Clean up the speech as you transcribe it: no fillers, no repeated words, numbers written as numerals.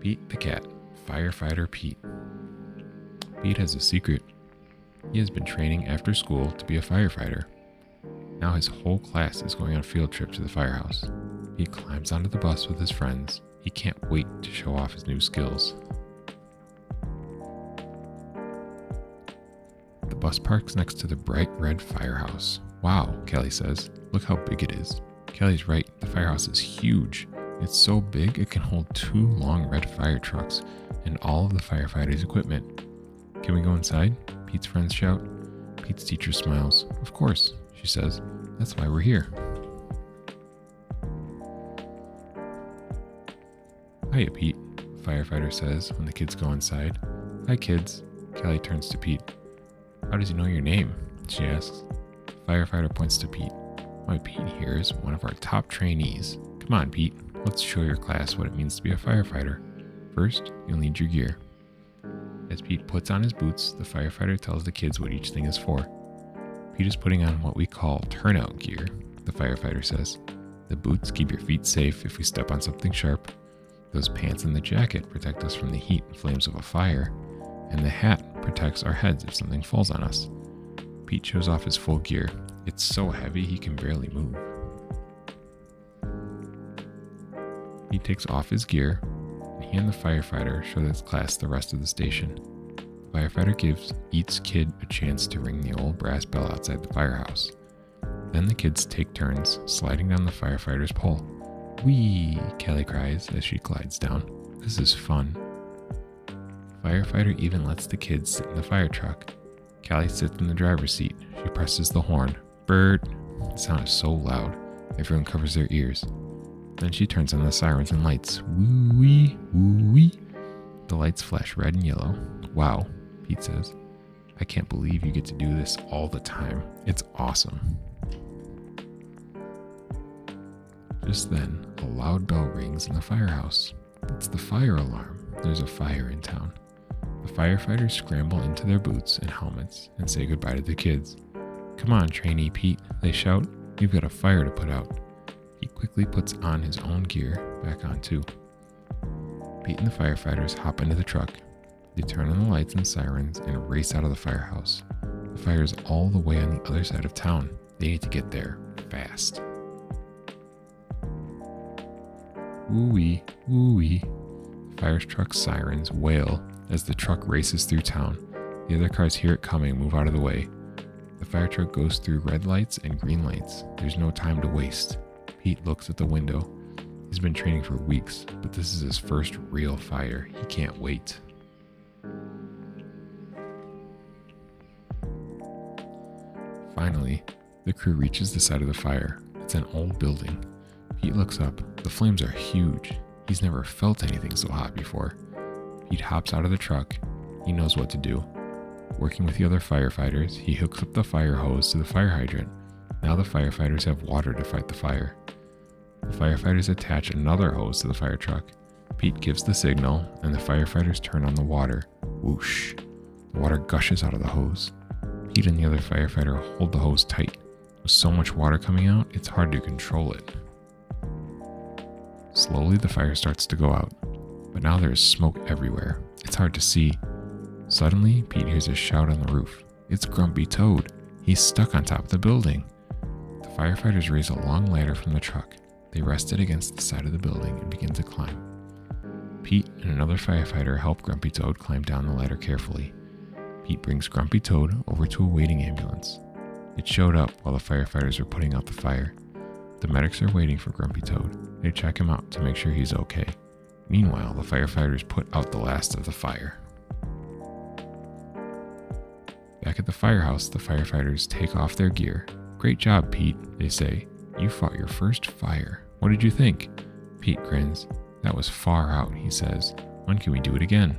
Pete the cat, firefighter Pete. Pete has a secret. He has been training after school to be a firefighter. Now his whole class is going on a field trip to the firehouse. Pete climbs onto the bus with his friends. He can't wait to show off his new skills. The bus parks next to the bright red firehouse. Wow, Kelly says. Look how big it is. Kelly's right, the firehouse is huge. It's so big it can hold 2 long red fire trucks and all of the firefighters' equipment. Can we go inside? Pete's friends shout. Pete's teacher smiles. Of course, she says. That's why we're here. Hiya, Pete, the firefighter says when the kids go inside. Hi, kids. Kelly turns to Pete. How does he know your name? She asks. The firefighter points to Pete. Why, Pete here is one of our top trainees. Come on, Pete. Let's show your class what it means to be a firefighter. First, you'll need your gear. As Pete puts on his boots, the firefighter tells the kids what each thing is for. Pete is putting on what we call turnout gear, the firefighter says. The boots keep your feet safe if we step on something sharp. Those pants and the jacket protect us from the heat and flames of a fire. And the hat protects our heads if something falls on us. Pete shows off his full gear. It's so heavy he can barely move. He takes off his gear, and he and the firefighter show his class the rest of the station. The firefighter gives each kid a chance to ring the old brass bell outside the firehouse. Then the kids take turns sliding down the firefighter's pole. Whee! Kelly cries as she glides down. This is fun. The firefighter even lets the kids sit in the fire truck. Kelly sits in the driver's seat. She presses the horn. Bird! The sound is so loud, everyone covers their ears. Then she turns on the sirens and lights. Woo-wee, woo-wee. The lights flash red and yellow. Wow, Pete says. I can't believe you get to do this all the time. It's awesome. Just then, a loud bell rings in the firehouse. It's the fire alarm. There's a fire in town. The firefighters scramble into their boots and helmets and say goodbye to the kids. Come on, trainee Pete, they shout. You've got a fire to put out. He quickly puts on his own gear back on too. Pete and the firefighters hop into the truck. They turn on the lights and sirens and race out of the firehouse. The fire is all the way on the other side of town. They need to get there fast. Woo-wee, woo-wee. The fire truck's sirens wail as the truck races through town. The other cars hear it coming and move out of the way. The fire truck goes through red lights and green lights. There's no time to waste. Pete looks at the window. He's been training for weeks, but this is his first real fire. He can't wait. Finally, the crew reaches the side of the fire. It's an old building. Pete looks up. The flames are huge. He's never felt anything so hot before. Pete hops out of the truck. He knows what to do. Working with the other firefighters, he hooks up the fire hose to the fire hydrant. Now the firefighters have water to fight the fire. The firefighters attach another hose to the fire truck. Pete gives the signal, and the firefighters turn on the water. Whoosh! The water gushes out of the hose. Pete and the other firefighter hold the hose tight. With so much water coming out, it's hard to control it. Slowly, the fire starts to go out, but now there is smoke everywhere. It's hard to see. Suddenly, Pete hears a shout on the roof. It's Grumpy Toad. He's stuck on top of the building. The firefighters raise a long ladder from the truck. They rest it against the side of the building and begin to climb. Pete and another firefighter help Grumpy Toad climb down the ladder carefully. Pete brings Grumpy Toad over to a waiting ambulance. It showed up while the firefighters were putting out the fire. The medics are waiting for Grumpy Toad. They check him out to make sure he's okay. Meanwhile, the firefighters put out the last of the fire. Back at the firehouse, the firefighters take off their gear. Great job, Pete, they say. You fought your first fire. What did you think? Pete grins. That was far out, he says. When can we do it again?